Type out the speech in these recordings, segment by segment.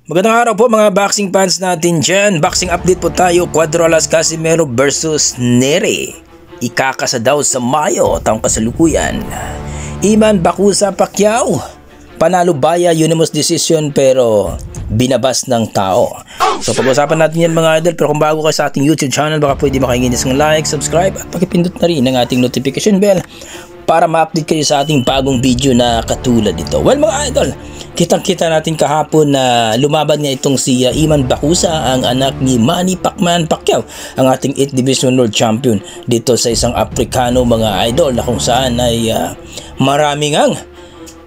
Magandang araw po mga boxing fans natin dyan. Boxing update po tayo. Cuadro-Las Casimero versus Nery. Ikakasa daw sa Mayo taong kasalukuyan. Iman Bakusa Pacquiao. Panalo via unanimous decision pero binabas ng tao. So pag-usapan natin yan mga idol. Pero kung bago ka sa ating YouTube channel, baka pwede makainginis ng like, subscribe at pakipindot na rin ng ating notification bell para ma-update kayo sa ating bagong video na katulad nito. Well mga idol, kitang-kita natin kahapon na lumaban nga itong si Iman Bakusa, ang anak ni Manny Pacquiao, ang ating 8th Division World Champion dito sa isang Aprikano mga idol, na kung saan ay maraming ang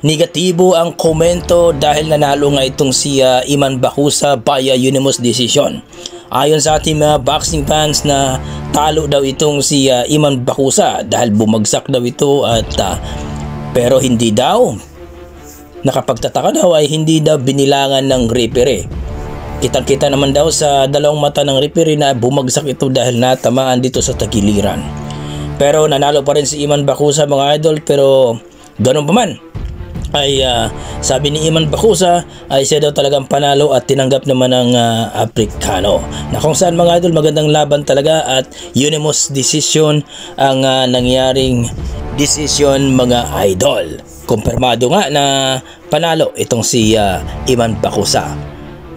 negatibo ang komento dahil nanalo nga itong si Iman Bakusa via unanimous decision. Ayon sa ating mga boxing fans na talo daw itong si Iman Bakusa dahil bumagsak daw ito at pero hindi daw. Nakapagtataka daw ay hindi daw binilangan ng referee. Kitang-kita naman daw sa dalawang mata ng referee na bumagsak ito dahil natamaan dito sa tagiliran. Pero nanalo pa rin si Iman Bakusa mga idol, pero ganun pa man ay sabi ni Iman Bakusa ay siya daw talagang panalo at tinanggap naman ng Aprikano, na kung saan mga idol magandang laban talaga at unanimous decision ang nangyaring decision mga idol. Kumpirmado nga na panalo itong si Iman Bakusa.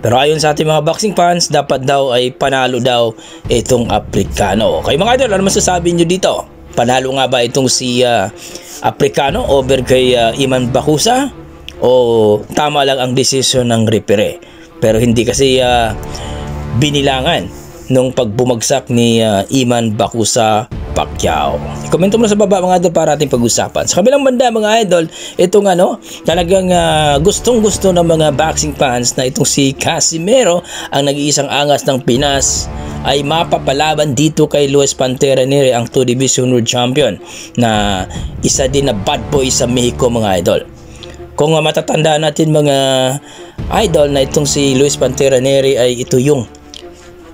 Pero ayon sa ating mga boxing fans, dapat daw ay panalo daw itong Aprikano. Kayo mga idol, ano masasabi nyo dito? Panalo nga ba itong si Aprikano over kay Iman Bakusa o tama lang ang decision ng referee? Pero hindi kasi binilangan nung pagbumagsak ni Iman Bakusa Pacquiao. I-komento mo na sa baba mga idol para ating pag-usapan. Sa kabilang banda mga idol, itong talagang gustong-gusto ng mga boxing fans na itong si Casimero, ang nag-iisang angas ng Pinas, ay mapapalaban dito kay Luis Pantera Nery, ang 2 Division World Champion, na isa din na bad boy sa Mexico mga idol. Kung matatandaan natin mga idol na itong si Luis Pantera Nery ay ito yung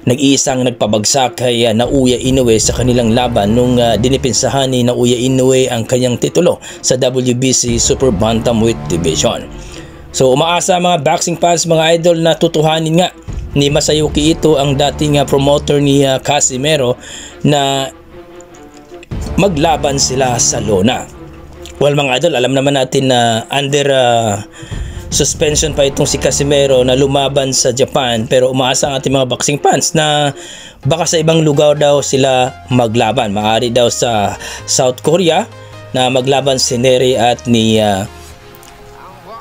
nag-iisang nagpabagsak kay Naoya Inoue sa kanilang laban nung dinipensahan ni Naoya Inoue ang kanyang titulo sa WBC Super Bantamweight Division. So umaasa mga boxing fans mga idol na tutuhanin nga ni Masayuki Ito, ang dating promoter ni Casimero, na maglaban sila sa lona. Well mga idol, alam naman natin na under suspension pa itong si Casimero na lumaban sa Japan, pero umaasa ang ating mga boxing fans na baka sa ibang lugar daw sila maglaban. Maaari daw sa South Korea na maglaban si Nery at ni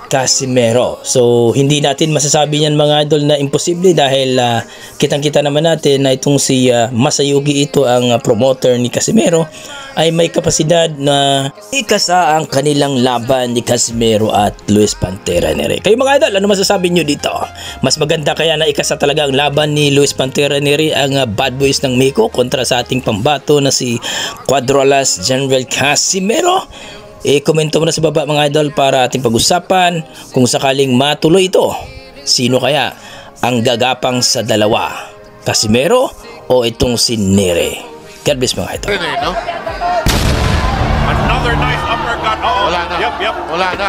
Casimero. So hindi natin masasabi niyan mga idol na imposible dahil kitang-kita naman natin na itong si Masayuki Ito, ang promoter ni Casimero, ay may kapasidad na ikasa ang kanilang laban ni Casimero at Luis Pantera Nery. Kayo mga idol, ano masasabi nyo dito? Mas maganda kaya na ikasa talaga ang laban ni Luis Pantera Nery, ang bad boys ng Mexico, kontra sa ating pambato na si Cuadro-Las General Casimero? I-komento mo na sa baba mga idol para ating pag-usapan kung sakaling matuloy ito. Sino kaya ang gagapang sa dalawa? Casimero o itong si Nery? God bless mga idol. Another nice uppercut. Wala na. Yep. Wala na.